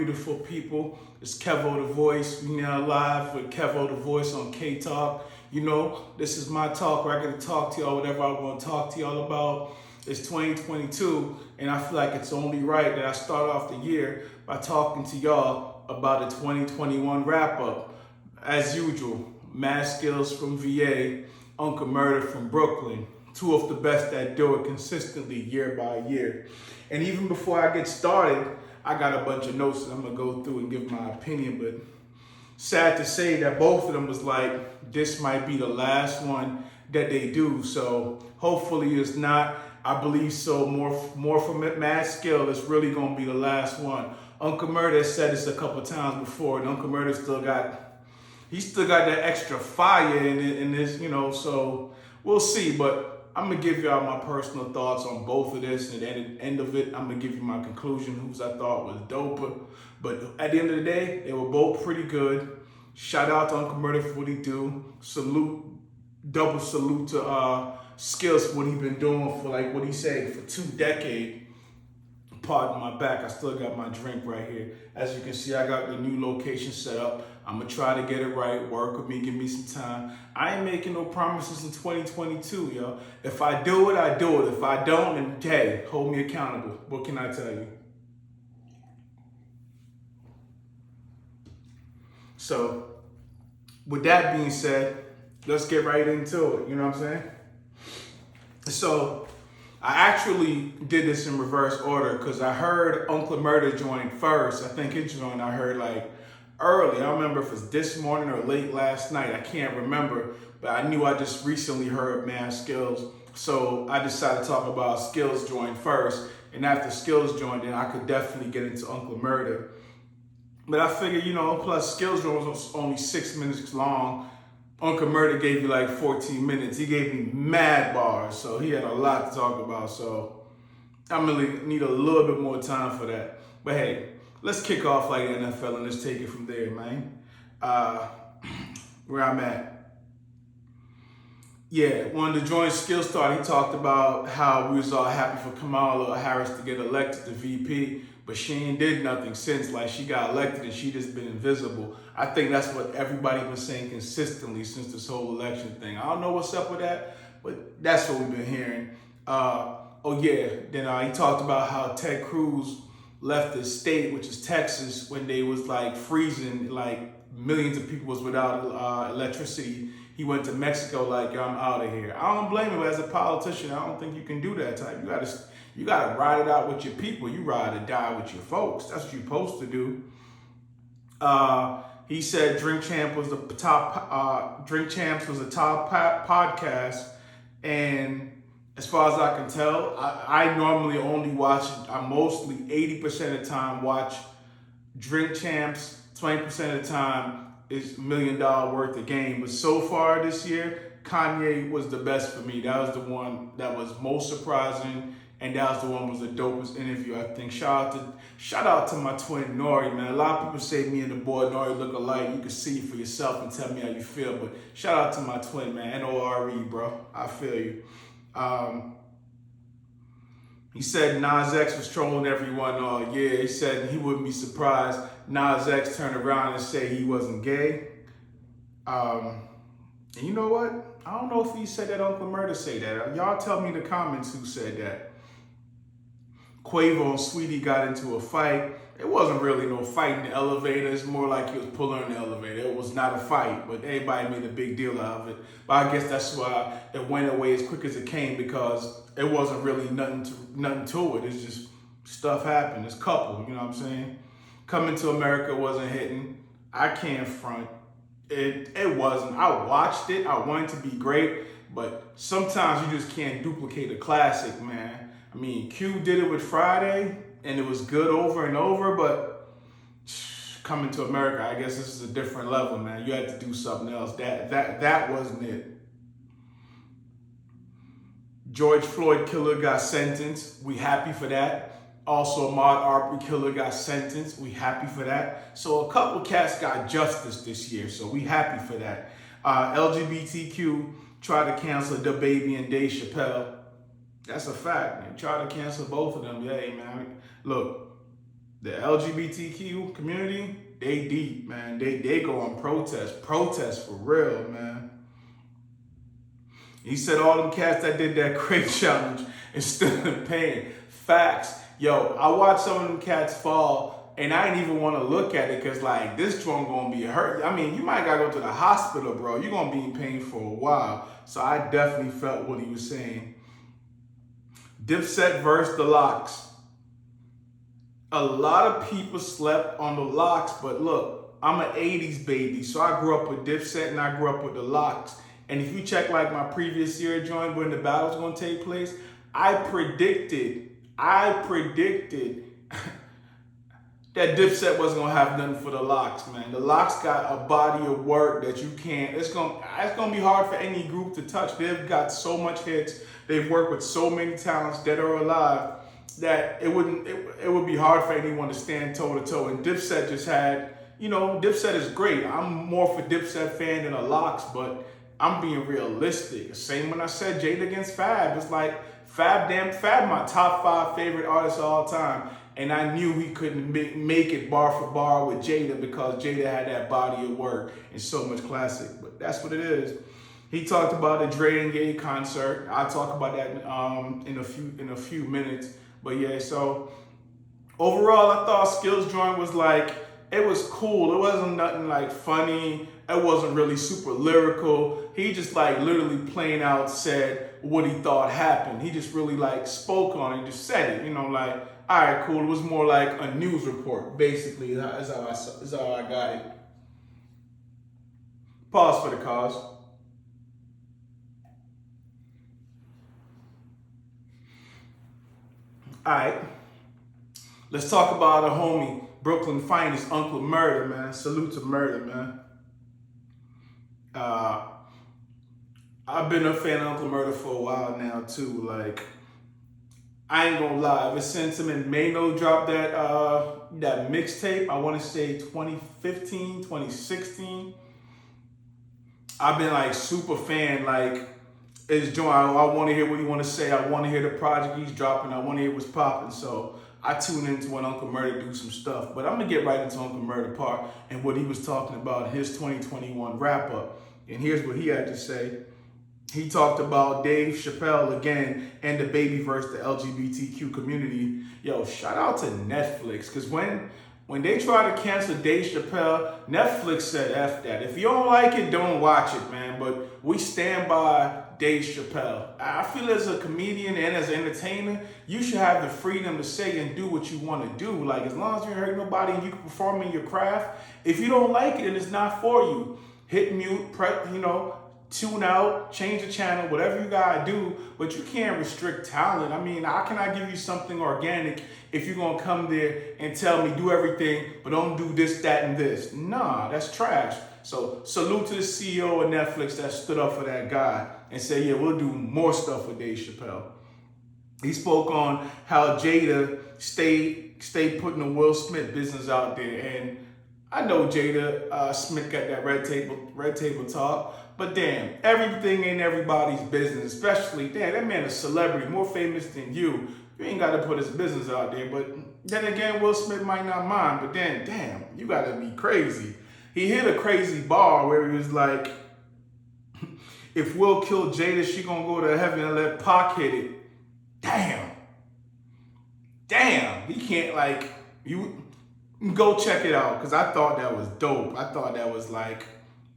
beautiful people? It's Kevo the Voice. We now live with Kevo the Voice on K-Talk. You know, this is my talk where I get to talk to y'all whatever I want to talk to y'all about. It's 2022, and I feel like it's only right that I start off the year by talking to y'all about the 2021 wrap-up. As usual, Mad Skillz from VA, Uncle Murda from Brooklyn. Two of the best that do it consistently year by year. And even before I get started, I got a bunch of notes that I'm gonna go through and give my opinion, but sad to say that both of them was like, this might be the last one that they do. So hopefully it's not. I believe so. More from Mad Skillz. It's really gonna be the last one. Uncle Murda said this a couple times before, and Uncle Murda still got that extra fire in this, you know. So we'll see. But I'm gonna give y'all my personal thoughts on both of this, and at the end of it, I'm gonna give you my conclusion, who's I thought was doper. But at the end of the day, they were both pretty good. Shout out to Uncle Murda for what he do. Double salute to Skillz for what he been doing for, like, what he said, for 2 decades. Pardon my back, I still got my drink right here. As you can see, I got the new location set up. I'm gonna try to get it right, work with me, give me some time. I ain't making no promises in 2022, yo. If I do it, I do it. If I don't, then hey, hold me accountable. What can I tell you? So, with that being said, let's get right into it, you know what I'm saying? So, I actually did this in reverse order because I heard Uncle Murda join first. I think it joined, I heard like early. I don't remember if it's this morning or late last night. I can't remember, but I knew I just recently heard Mad Skillz. So I decided to talk about Skillz joined first. And after Skillz joined, then I could definitely get into Uncle Murda. But I figured, you know, plus Skillz was only 6 minutes long. Uncle Murda gave you like 14 minutes. He gave me mad bars, so he had a lot to talk about. So I'm gonna need a little bit more time for that. But hey, let's kick off like the NFL and let's take it from there, man. Where I'm at. Yeah, when the joint Skillz started, he talked about how we was all happy for Kamala Harris to get elected to VP, but she ain't did nothing since. Like, she got elected and she just been invisible. I think that's what everybody been saying consistently since this whole election thing. I don't know what's up with that, but that's what we've been hearing. Oh yeah, then he talked about how Ted Cruz left the state, which is Texas, when they was like freezing, like millions of people was without electricity. He went to Mexico like, yo, I'm out of here. I don't blame him. As a politician, I don't think you can do that type. You gotta ride it out with your people. You ride or die with your folks. That's what you're supposed to do. He said Drink Champs was the top podcast, and as far as I can tell, I normally only watch. I mostly 80% of the time watch Drink Champs. 20% of the time is $1 million worth of game. But so far this year, Kanye was the best for me. That was the one that was most surprising. And that was the one was the dopest interview, I think. Shout out to my twin Nori, man. A lot of people say me and the boy Nori look alike. You can see for yourself and tell me how you feel. But shout out to my twin, man. N-O-R-E, bro. I feel you. He said Nas X was trolling everyone all year. He said he wouldn't be surprised Nas X turned around and said he wasn't gay. And you know what? I don't know if he said that, Uncle Murda say that. Y'all tell me in the comments who said that. Quavo and Sweetie got into a fight. It wasn't really no fight in the elevator. It's more like he was pulling in the elevator. It was not a fight, but everybody made a big deal out of it. But I guess that's why it went away as quick as it came, because it wasn't really nothing to it. It's just stuff happened. It's couple, you know what I'm saying? Coming to America wasn't hitting. I can't front. It wasn't. I watched it. I wanted to be great, but sometimes you just can't duplicate a classic, man. I mean, Q did it with Friday, and it was good over and over, but coming to America, I guess this is a different level, man. You had to do something else. That wasn't it. George Floyd killer got sentenced. We happy for that. Also, Ahmaud Arbery killer got sentenced. We happy for that. So a couple cats got justice this year, so we happy for that. LGBTQ tried to cancel DaBaby and Dave Chappelle. That's a fact, man. Try to cancel both of them. Yeah, hey, man. Look, The LGBTQ community, they deep, man. They go on protest for real, man. He said all them cats that did that crate challenge is still in pain. Facts. Yo, I watched some of them cats fall, and I didn't even want to look at it because, like, this joint gonna be hurt. I mean, you might gotta go to the hospital, bro. You're gonna be in pain for a while. So I definitely felt what he was saying. Dipset versus the Locks. A lot of people slept on the Locks, but look, I'm an 80s baby, so I grew up with Dipset and I grew up with the Locks. And if you check like my previous year joint when the battle was gonna take place, I predicted that Dipset wasn't gonna have nothing for the Locks, man. The Locks got a body of work that you can't. It's gonna be hard for any group to touch. They've got so much hits. They've worked with so many talents, dead or alive, that it would be hard for anyone to stand toe to toe. And Dipset just had, Dipset is great. I'm more for Dipset fan than a Locks, but I'm being realistic. Same when I said Jada against Fab. It's like Fab my top 5 favorite artists of all time. And I knew he couldn't make it bar for bar with Jada because Jada had that body of work and so much classic. But that's what it is. He talked about the Dre and Gay concert. I'll talk about that in a few minutes. But yeah, so overall, I thought Skillz joint was like, it was cool. It wasn't nothing like funny. It wasn't really super lyrical. He just like literally plain out said what he thought happened. He just really like spoke on it and just said it, like, all right, cool. It was more like a news report, basically, is how I got it. Pause for the cause. All right, let's talk about a homie, Brooklyn finest, Uncle Murda, man. Salute to Murda, man. I've been a fan of Uncle Murda for a while now too. Like, I ain't gonna lie, ever since him and Mano dropped that mixtape, I want to say 2015, 2016, I've been like super fan. Like, it's joint. I want to hear what he want to say. I want to hear the project he's dropping. I want to hear what's popping. So I tune into when Uncle Murda do some stuff. But I'm gonna get right into Uncle Murda part and what he was talking about, his 2021 wrap up. And here's what he had to say. He talked about Dave Chappelle again and the baby verse, the LGBTQ community. Yo, shout out to Netflix, because when they tried to cancel Dave Chappelle, Netflix said F that. If you don't like it, don't watch it, man. But we stand by Dave Chappelle. I feel as a comedian and as an entertainer, you should have the freedom to say and do what you want to do. Like, as long as you hurt nobody and you can perform in your craft, if you don't like it and it's not for you, hit mute, tune out, change the channel, whatever you gotta do, but you can't restrict talent. I mean, how can I give you something organic if you're gonna come there and tell me do everything, but don't do this, that, and this? Nah, that's trash. So salute to the CEO of Netflix that stood up for that guy and said, yeah, we'll do more stuff with Dave Chappelle. He spoke on how Jada stayed putting the Will Smith business out there. And I know Jada Smith got that red table talk, but damn, everything ain't everybody's business, especially, damn, that man is a celebrity, more famous than you. You ain't got to put his business out there. But then again, Will Smith might not mind, but then, damn, you got to be crazy. He hit a crazy bar where he was like, if Will killed Jada, she gonna go to heaven and let Pac hit it. Damn, he can't, like, you go check it out, because I thought that was dope. I thought that was like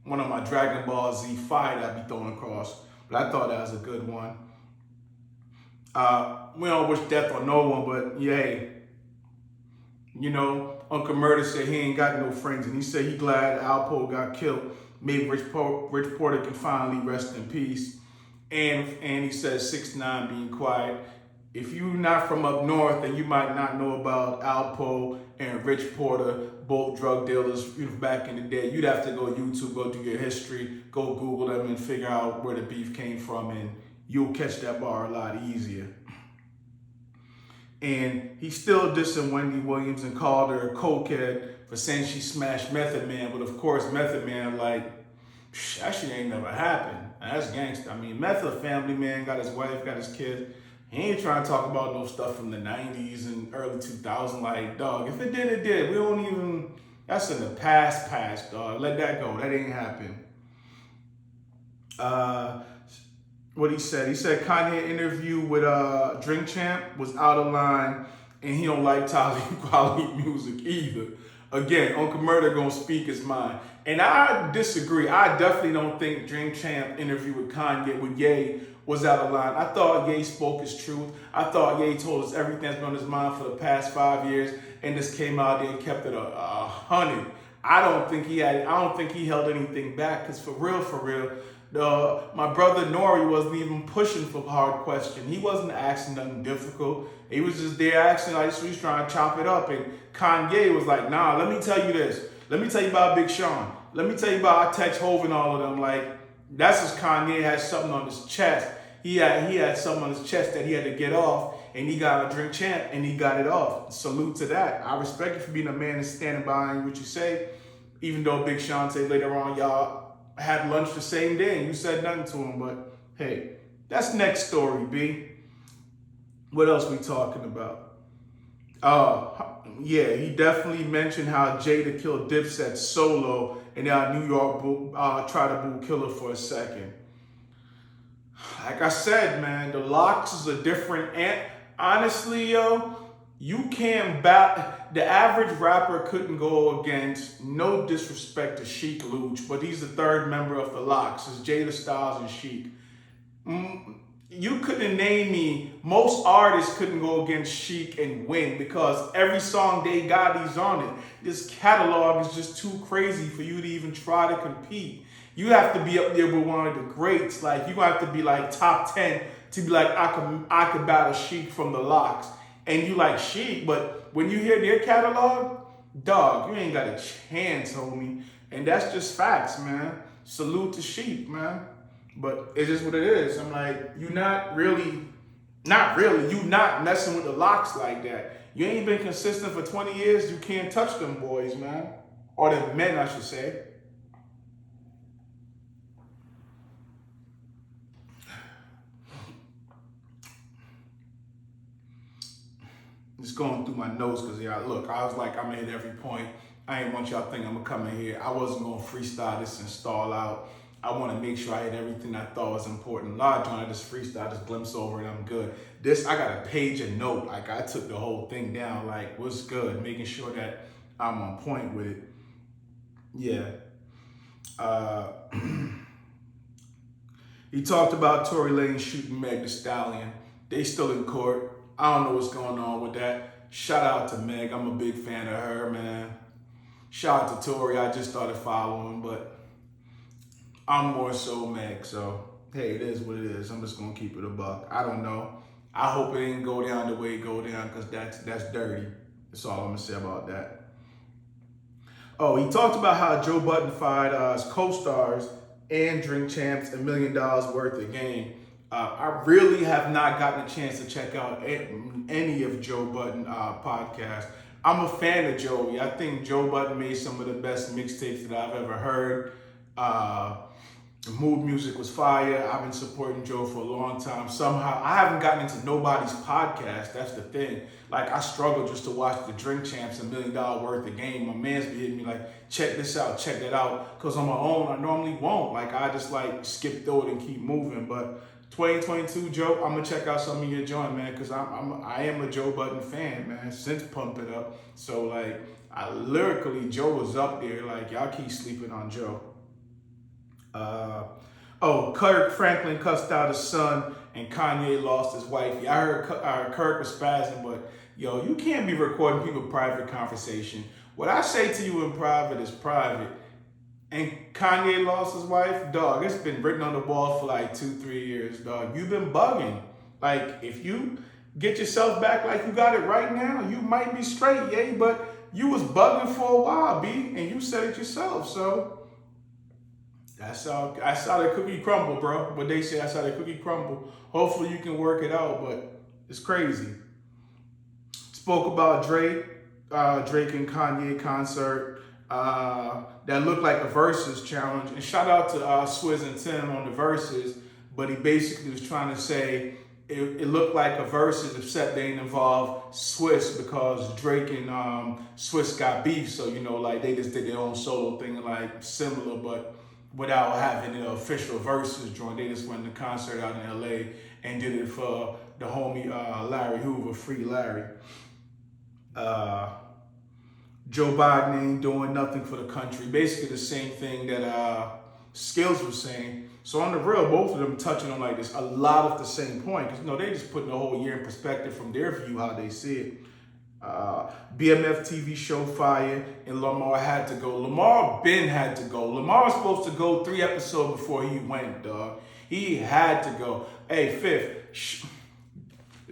one of my Dragon Ball Z fire that I be throwing across, but I thought that was a good one. We don't wish death on no one, but yay. Uncle Murda said he ain't got no friends, and he said he glad Alpo got killed. Maybe Rich Porter can finally rest in peace. And he says 6ix9ine being quiet. If you're not from up north, then you might not know about Alpo and Rich Porter, both drug dealers back in the day. You'd have to go YouTube, go do your history, go Google them and figure out where the beef came from, and you'll catch that bar a lot easier. And he's still dissing Wendy Williams and called her a cokehead for saying she smashed Method Man. But of course, Method Man, like, that shit ain't never happened. That's gangsta. I mean, Method family man, got his wife, got his kids. He ain't trying to talk about no stuff from the 90s and early 2000s. Like, dog, if it did, it did. We don't even, that's in the past, dog. Let that go. That ain't happen. What he said Kanye interview with Drink Champ was out of line, and he don't like Tyler quality music either. Again, Uncle Murda gonna speak his mind. And I disagree. I definitely don't think Drink Champ interview with Kanye, with Ye, was out of line. I thought Ye spoke his truth. I thought Ye told us everything that's been on his mind for the past 5 years, and just came out there and kept it a 100. I don't think he held anything back, because for real, my brother Nori wasn't even pushing for hard question. He wasn't asking nothing difficult. He was just there asking, like, so he's trying to chop it up. And Kanye was like, nah, let me tell you this. Let me tell you about Big Sean. Let me tell you about I Text Hov and all of them. Like, that's just Kanye had something on his chest. He had something on his chest that he had to get off, and he got a Drink Champ, and he got it off. Salute to that. I respect you for being a man and standing behind what you say, even though Big Sean said later on, y'all had lunch the same day, and you said nothing to him. But hey, that's next story, B. What else we talking about? Yeah, he definitely mentioned how Jada killed Dipset solo, and now New York tried to boo Killer for a second. Like I said, man, the Locks is a different honestly, yo, you can't the average rapper couldn't go against, no disrespect to Sheik Luch, but he's the third member of the Locks. It's Jada Styles and Sheik. You couldn't name me, most artists couldn't go against Sheik and win, because every song they got, he's on it. This catalog is just too crazy for you to even try to compete. You have to be up there with one of the greats. Like, you have to be like top 10 to be like, I could battle Sheik from the Locks. And you like Sheik, but when you hear their catalog, dog, you ain't got a chance, homie. And that's just facts, man. Salute to Sheik, man. But it's just what it is. I'm like, you not messing with the Locks like that. You ain't been consistent for 20 years, you can't touch them boys, man. Or the men, I should say. Just going through my notes, because look, I was like, I'm gonna hit every point. I ain't want y'all think I'm gonna come in here. I wasn't gonna freestyle this and stall out. I want to make sure I hit everything I thought was important. A lot of times I just freestyle, just glimpse over it, I'm good. This, I got a page and note. Like, I took the whole thing down, like, what's good, making sure that I'm on point with it. Yeah. He talked about Tory Lanez shooting Meg Thee Stallion. They still in court. I don't know what's going on with that. Shout out to Meg. I'm a big fan of her, man. Shout out to Tory. I just started following, but I'm more so Meg. So, hey, it is what it is. I'm just going to keep it a buck. I don't know. I hope it ain't go down the way it go down, because that's dirty. That's all I'm going to say about that. Oh, he talked about how Joe Budden fired his co-stars and Drink Champs $1 million worth of game. I really have not gotten a chance to check out any of Joe Budden podcasts. I'm a fan of Joey. I think Joe Budden made some of the best mixtapes that I've ever heard. The mood music was fire. I've been supporting Joe for a long time. Somehow, I haven't gotten into nobody's podcast. That's the thing. Like, I struggle just to watch the Drink Champs $1 million worth of game. My man's be hitting me like, check this out, check that out. Because on my own, I normally won't. Like, I just like skip through it and keep moving. But 2022, Joe, I'm gonna check out some of your joint, man, because I am a Joe Budden fan, man, since Pump It Up. So, like, lyrically, Joe was up there. Like, y'all keep sleeping on Joe. Kirk Franklin cussed out his son, and Kanye lost his wife. Yeah, I heard Kirk was spazzing, but yo, you can't be recording people's private conversation. What I say to you in private is private. And Kanye lost his wife, dog, it's been written on the wall for like 2-3 years, dog. You've been bugging. Like, if you get yourself back like you got it right now, you might be straight, yeah, but you was bugging for a while, B, and you said it yourself, so that's how the cookie crumble, bro. What they say, that's how the cookie crumble. Hopefully you can work it out, but it's crazy. Spoke about Drake and Kanye concert. That looked like a Versus challenge. And shout out to Swizz and Tim on the Versus, but he basically was trying to say it looked like a versus, except they didn't involve Swiss because Drake and Swiss got beef. So like they just did their own solo thing, like similar, but without having the official versus joint. They just went to concert out in LA and did it for the homie Larry Hoover, Free Larry. Joe Biden ain't doing nothing for the country. Basically the same thing that Skillz was saying. So on the real, both of them touching on like this, a lot of the same point. Because they just putting the whole year in perspective from their view, how they see it. BMF TV show fire, and Lamar had to go. Lamar Ben had to go. Lamar was supposed to go 3 episodes before he went, dog. He had to go. Hey, Fifth,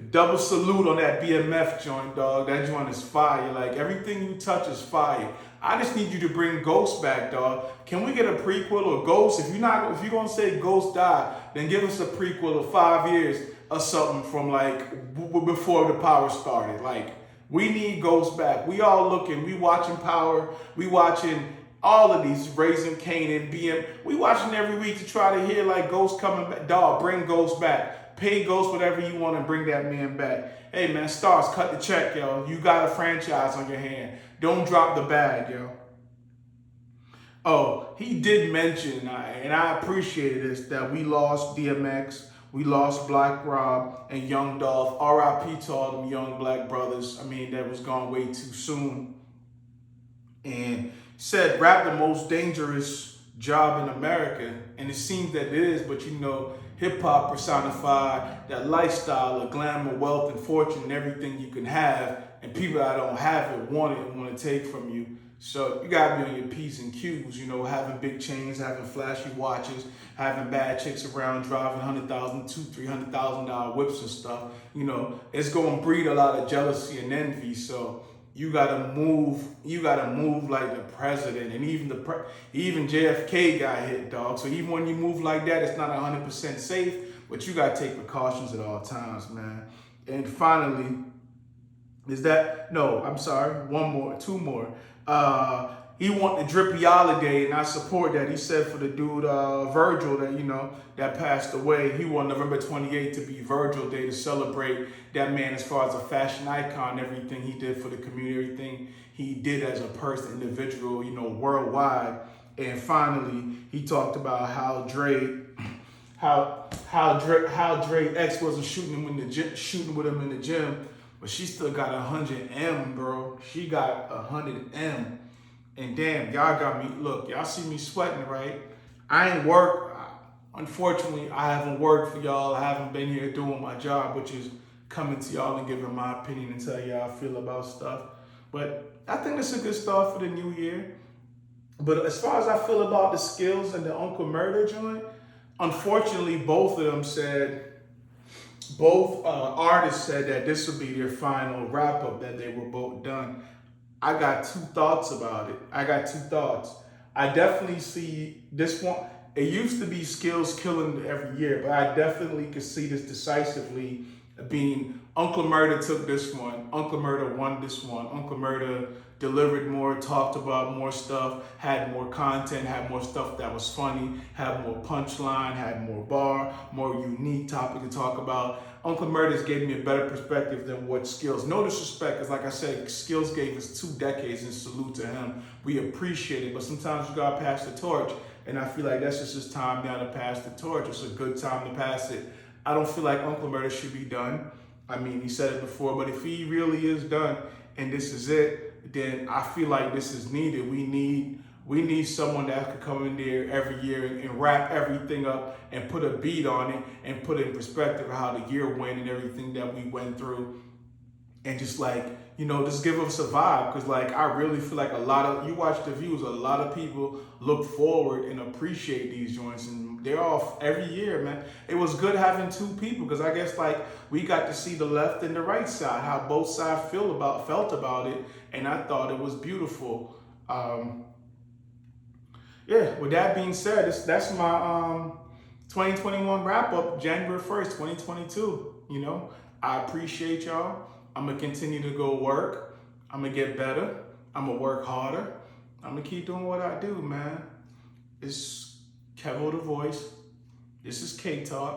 double salute on that BMF joint, dog. That joint is fire. Like, everything you touch is fire. I just need you to bring Ghost back, dog. Can we get a prequel or Ghost? If you're gonna say Ghost died, then give us a prequel of 5 years or something from like before the Power started. Like, we need Ghost back. We all looking. We watching Power. We watching all of these, Raising Kanan, BM. We watching every week to try to hear like Ghost coming back. Dog, bring Ghost back. Pay Ghost whatever you want and bring that man back. Hey man, Stars, cut the check, yo. You got a franchise on your hand. Don't drop the bag, yo. Oh, he did mention, and I appreciated this, that we lost DMX, we lost Black Rob and Young Dolph. R.I.P. to all them young black brothers. I mean, that was gone way too soon. And said rap the most dangerous job in America. And it seems that it is, but hip hop personified that lifestyle of glamour, wealth, and fortune, and everything you can have. And people that don't have it want it and want to take from you. So you gotta be on your P's and Q's, having big chains, having flashy watches, having bad chicks around, driving $100,000, $200,000, $300,000 whips and stuff. It's gonna breed a lot of jealousy and envy. So you gotta move like the president, and even JFK got hit, dog. So even when you move like that, it's not 100% safe, but you gotta take precautions at all times, man. And finally, two more. He want the Drippy Holiday, and I support that. He said for the dude Virgil that passed away, he want November 28th to be Virgil Day to celebrate that man as far as a fashion icon, everything he did for the community, everything he did as a person, individual, worldwide. And finally, he talked about how Dre X wasn't shooting with him in the gym. But she still got 100 M, bro. She got 100 M. And damn, y'all got me, look, y'all see me sweating, right? I ain't work. Unfortunately, I haven't worked for y'all. I haven't been here doing my job, which is coming to y'all and giving my opinion and tell y'all how I feel about stuff. But I think it's a good start for the new year. But as far as I feel about the Skillz and the Uncle Murda joint, unfortunately, both artists said that this would be their final wrap-up, that they were both done. I got two thoughts about it. I definitely see this one. It used to be Skillz killing every year, but I definitely could see this decisively being Uncle Murda took this one. Uncle Murda won this one. Uncle Murda delivered more, talked about more stuff, had more content, had more stuff that was funny, had more punchline, had more bar, more unique topic to talk about. Uncle Murda's gave me a better perspective than what Skillz. No disrespect, because like I said, Skillz gave us 2 decades, and salute to him. We appreciate it, but sometimes you gotta pass the torch, and I feel like that's just his time now to pass the torch. It's a good time to pass it. I don't feel like Uncle Murda should be done. I mean, he said it before, but if he really is done and this is it, then I feel like this is needed. We need someone that could come in there every year and wrap everything up and put a beat on it and put it in perspective of how the year went and everything that we went through. And just just give us a vibe. Because I really feel like you watch the views, a lot of people look forward and appreciate these joints. And they're off every year, man. It was good having 2 people, because I guess we got to see the left and the right side, how both sides felt about it. And I thought it was beautiful. With that being said, that's my 2021 wrap up, January 1st, 2022. I appreciate y'all. I'm going to continue to go work. I'm going to get better. I'm going to work harder. I'm going to keep doing what I do, man. It's Kevo the Voice. This is K-Talk.